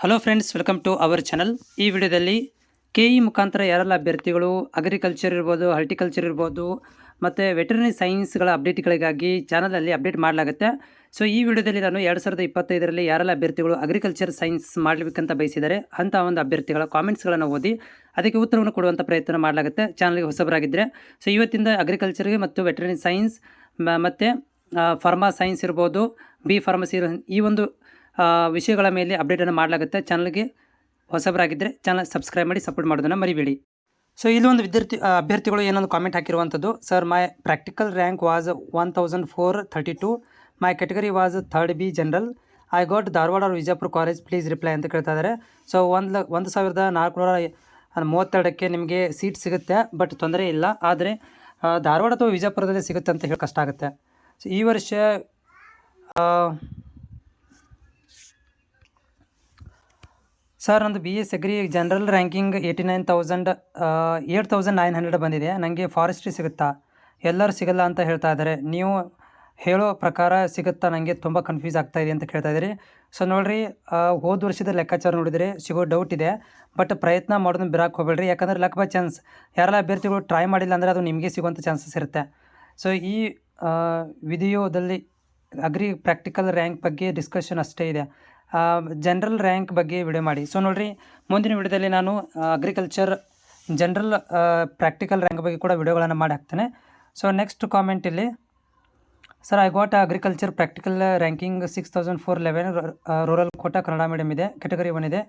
Hello friends, welcome to our channel. ಈ ವಿಡಿಯೋದಲ್ಲಿ KE ಮುಖಾಂತರ ಯಾರೆಲ್ಲ ಅಭ್ಯರ್ಥಿಗಳು ಅಗ್ರಿಕಲ್ಚರ್ ಇರ್ಬೋದು, ಹಾರ್ಟಿಕಲ್ಚರ್ ಇರ್ಬೋದು ಮತ್ತು ವೆಟರ್ನರಿ ಸೈನ್ಸ್ಗಳ ಅಪ್ಡೇಟ್ಗಳಿಗಾಗಿ ಚಾನಲಲ್ಲಿ ಅಪ್ಡೇಟ್ ಮಾಡಲಾಗುತ್ತೆ. ಸೊ ಈ ವಿಡಿಯೋದಲ್ಲಿ ನಾನು 2025ರಲ್ಲಿ ಯಾರೆಲ್ಲ ಅಭ್ಯರ್ಥಿಗಳು ಅಗ್ರಿಕಲ್ಚರ್ ಸೈನ್ಸ್ ಮಾಡಬೇಕಂತ ಬಯಸಿದ್ದಾರೆ ಅಂಥ ಒಂದು ಅಭ್ಯರ್ಥಿಗಳ ಕಾಮೆಂಟ್ಸ್ಗಳನ್ನು ಓದಿ ಅದಕ್ಕೆ ಉತ್ತರವನ್ನು ಕೊಡುವಂಥ ಪ್ರಯತ್ನ ಮಾಡಲಾಗುತ್ತೆ. ಚಾನಲ್ಗೆ ಹೊಸಬರಾಗಿದ್ದರೆ ಸೊ ಇವತ್ತಿಂದ ಅಗ್ರಿಕಲ್ಚರ್ಗೆ ಮತ್ತು ವೆಟರ್ನರಿ ಸೈನ್ಸ್ ಮತ್ತು ಫಾರ್ಮಾ ಸೈನ್ಸ್ ಇರ್ಬೋದು, ಬಿ ಫಾರ್ಮಸಿ ಈ ಒಂದು ವಿಷಯಗಳ ಮೇಲೆ ಅಪ್ಡೇಟನ್ನು ಮಾಡಲಾಗುತ್ತೆ. ಚಾನಲ್ಗೆ ಹೊಸಬರಾಗಿದ್ದರೆ ಚಾನಲ್ ಸಬ್ಸ್ಕ್ರೈಬ್ ಮಾಡಿ ಸಪೋರ್ಟ್ ಮಾಡೋದನ್ನು ಮರಿಬೇಡಿ. ಸೊ ಇಲ್ಲಿ ಒಂದು ಅಭ್ಯರ್ಥಿಗಳು ಏನೊಂದು ಕಾಮೆಂಟ್ ಹಾಕಿರುವಂಥದ್ದು, sir my practical rank was 1432, my category was 3rd B general, I got Dharwad or Vijayapura college, please reply ಅಂತ ಕೇಳ್ತಾ ಇದ್ದಾರೆ. ಸೊ 1432ಕ್ಕೆ ನಿಮಗೆ ಸೀಟ್ ಸಿಗುತ್ತೆ, ಬಟ್ ತೊಂದರೆ ಇಲ್ಲ. ಆದರೆ ಧಾರವಾಡ ಅಥವಾ ವಿಜಯಪುರದಲ್ಲಿ ಸಿಗುತ್ತೆ ಅಂತ ಹೇಳಿ ಕಷ್ಟ ಆಗುತ್ತೆ. ಸೊ ಈ ವರ್ಷ ಸರ್ ನಂದು BS ಅಗ್ರಿ ಜನರಲ್ ರ್ಯಾಂಕಿಂಗ್ 89,900 ಬಂದಿದೆ. ನನಗೆ ಫಾರೆಸ್ಟ್ರಿ ಸಿಗುತ್ತಾ? ಎಲ್ಲರೂ ಸಿಗಲ್ಲ ಅಂತ ಹೇಳ್ತಾ ಇದ್ದಾರೆ. ನೀವು ಹೇಳೋ ಪ್ರಕಾರ ಸಿಗುತ್ತಾ? ನನಗೆ ತುಂಬ ಕನ್ಫ್ಯೂಸ್ ಆಗ್ತಾಯಿದೆ ಅಂತ ಕೇಳ್ತಾ ಇದ್ದೀರಿ. ಸೊ ನೋಡಿರಿ, ಹೋದ ವರ್ಷದ ಲೆಕ್ಕಾಚಾರ ನೋಡಿದರೆ ಸಿಗೋ ಡೌಟ್ ಇದೆ, ಬಟ್ ಪ್ರಯತ್ನ ಮಾಡೋದನ್ನ ಬಿಡಕ್ಕೆ ಹೋಗಬೇಡ್ರಿ. ಯಾಕಂದರೆ ಲಕ್ ಬೈ ಚಾನ್ಸ್ ಯಾರೆಲ್ಲ ಅಭ್ಯರ್ಥಿಗಳು ಟ್ರೈ ಮಾಡಿಲ್ಲ ಅಂದರೆ ಅದು ನಿಮಗೆ ಸಿಗುವಂಥ ಚಾನ್ಸಸ್ ಇರುತ್ತೆ. ಸೊ ಈ ವಿಡಿಯೋದಲ್ಲಿ ಅಗ್ರಿ ಪ್ರಾಕ್ಟಿಕಲ್ ರ್ಯಾಂಕ್ ಬಗ್ಗೆ ಡಿಸ್ಕಷನ್ ಅಷ್ಟೇ ಇದೆ, ಜನರಲ್ ರ್ಯಾಂಕ್ ಬಗ್ಗೆ ವಿಡಿಯೋ ಮಾಡಿ. ಸೊ ನೋಡಿರಿ, ಮುಂದಿನ ವಿಡಿಯೋದಲ್ಲಿ ನಾನು ಅಗ್ರಿಕಲ್ಚರ್ ಜನರಲ್ ಪ್ರಾಕ್ಟಿಕಲ್ ರ್ಯಾಂಕ್ ಬಗ್ಗೆ ಕೂಡ ವಿಡಿಯೋಗಳನ್ನು ಮಾಡಿ ಹಾಕ್ತೇನೆ. ಸೊ ನೆಕ್ಸ್ಟ್ ಕಾಮೆಂಟ್ ಇಲ್ಲಿ, sir I got agriculture practical ranking 6411, rural quota Kannada medium ಇದೆ, ಕ್ಯಾಟಗರಿ 1 ಇದೆ,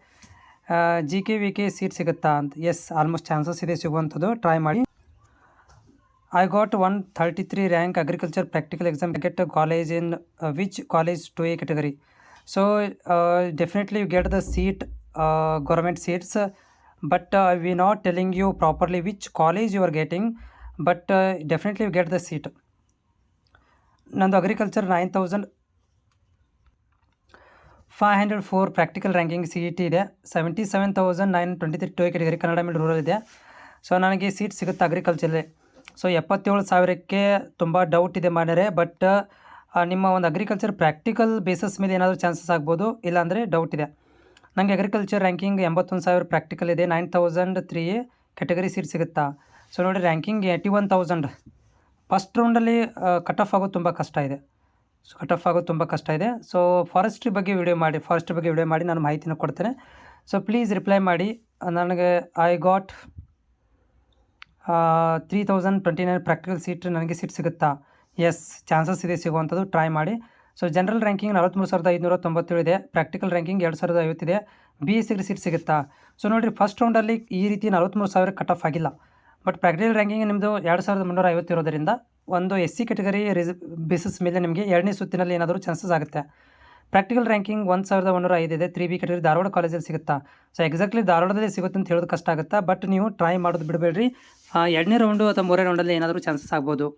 GK ಸೀಟ್ ಸಿಗುತ್ತಾ ಅಂತ. ಎಸ್, ಆಲ್ಮೋಸ್ಟ್ ಚಾನ್ಸಸ್ ಇದೆ ಸಿಗುವಂಥದ್ದು, ಟ್ರೈ ಮಾಡಿ. I got 133 rank agriculture practical exam, get college in which college 2A category. So definitely you get the seat, government seats, but we not telling you properly which college you are getting, but definitely you get the seat. ನಂದು agriculture 9504 practical ranking CET ಇದೆ, 77,923 2A category Kannada medium rural ಇದೆ. So ನನಗೆ seat ಸಿಗುತ್ತೆ ಅಗ್ರಿಕಲ್ಚರಲ್ಲಿ. So 77,000ಕ್ಕೆ ತುಂಬ doubt ಇದೆ ಮಾಡಿದರೆ, but ನಿಮ್ಮ ಒಂದು ಅಗ್ರಿಕಲ್ಚರ್ ಪ್ರಾಕ್ಟಿಕಲ್ ಬೇಸಸ್ ಮೇಲೆ ಏನಾದರೂ ಚಾನ್ಸಸ್ ಆಗ್ಬೋದು, ಇಲ್ಲಾಂದರೆ ಡೌಟ್ ಇದೆ. ನನಗೆ ಅಗ್ರಿಕಲ್ಚರ್ ರ್ಯಾಂಕಿಂಗ್ 81,000 ಪ್ರಾಕ್ಟಿಕಲ್ ಇದೆ, 9,003A ಕ್ಯಾಟಗರಿ ಸೀಟ್ ಸಿಗುತ್ತಾ? ಸೊ ನೋಡಿ, ರ್ಯಾಂಕಿಂಗ್ 81,000 ಫಸ್ಟ್ ರೌಂಡಲ್ಲಿ ಕಟ್ ಆಫ್ ಆಗೋದು ತುಂಬ ಕಷ್ಟ ಇದೆ. ಸೊ ಫಾರೆಸ್ಟ್ರಿ ಬಗ್ಗೆ ವಿಡಿಯೋ ಮಾಡಿ ನಾನು ಮಾಹಿತಿನ ಕೊಡ್ತೇನೆ. ಸೊ ಪ್ಲೀಸ್ ರಿಪ್ಲೈ ಮಾಡಿ. ನನಗೆ ಐ ಗಾಟ್ 3029 ಪ್ರಾಕ್ಟಿಕಲ್ ಸೀಟ್, ನನಗೆ ಸೀಟ್ ಸಿಗುತ್ತಾ? ಎಸ್, ಚಾನ್ಸಸ್ ಇದೆ ಸಿಗುವಂಥದ್ದು, ಟ್ರೈ ಮಾಡಿ. ಸೊ ಜನರಲ್ ರ್ಯಾಂಕಿಂಗ್ 43,597 ಇದೆ, ಪ್ರಾಕ್ಟಿಕಲ್ ರ್ಯಾಂಕಿಂಗ್ 2,050 ಇದೆ, BS ಸೀಟ್ ಸಿಗುತ್ತಾ? ಸೊ ನೋಡಿರಿ, ಫಸ್ಟ್ ರೌಂಡಲ್ಲಿ ಈ ರೀತಿ 43,000 ಕಟ್ ಆಫ್ ಆಗಿಲ್ಲ, ಬಟ್ ಪ್ರಾಕ್ಟಿಕಲ್ ರ್ಯಾಂಕಿಂಗ್ ನಿಮ್ಮದು 2,350 ಇರೋದರಿಂದ ಒಂದು SC ಕ್ಯಾಟಗರಿ ಬೇಸಿಸ್ ಮೇಲೆ ನಿಮಗೆ 2ನೇ ಸುತ್ತಿನಲ್ಲಿ ಏನಾದರೂ ಚಾನ್ಸಸ್ ಆಗುತ್ತೆ. ಪ್ರಾಕ್ಟಿಕಲ್ ರ್ಯಾಂಕಿಂಗ್ 1,105 ಇದೆ, 3B ಕ್ಯಾಟಗರಿ ಧಾರವಾಡ ಕಾಲೇಜಲ್ಲಿ ಸಿಗುತ್ತಾ? ಸೊ ಎಕ್ಸಾಕ್ಟ್ಲಿ ಧಾರವಾಡದಲ್ಲಿ ಸಿಗುತ್ತೆ ಅಂತ ಹೇಳೋದು ಕಷ್ಟ ಆಗುತ್ತೆ, ಬಟ್ ನೀವು ಟ್ರೈ ಮಾಡೋದು ಬಿಡಬೇಡ್ರಿ. 2ನೇ ರೌಂಡು ಅಥವಾ 3ನೇ ರೌಂಡಲ್ಲಿ ಏನಾದರೂ ಚಾನ್ಸಸ್ ಆಗ್ಬೋದು.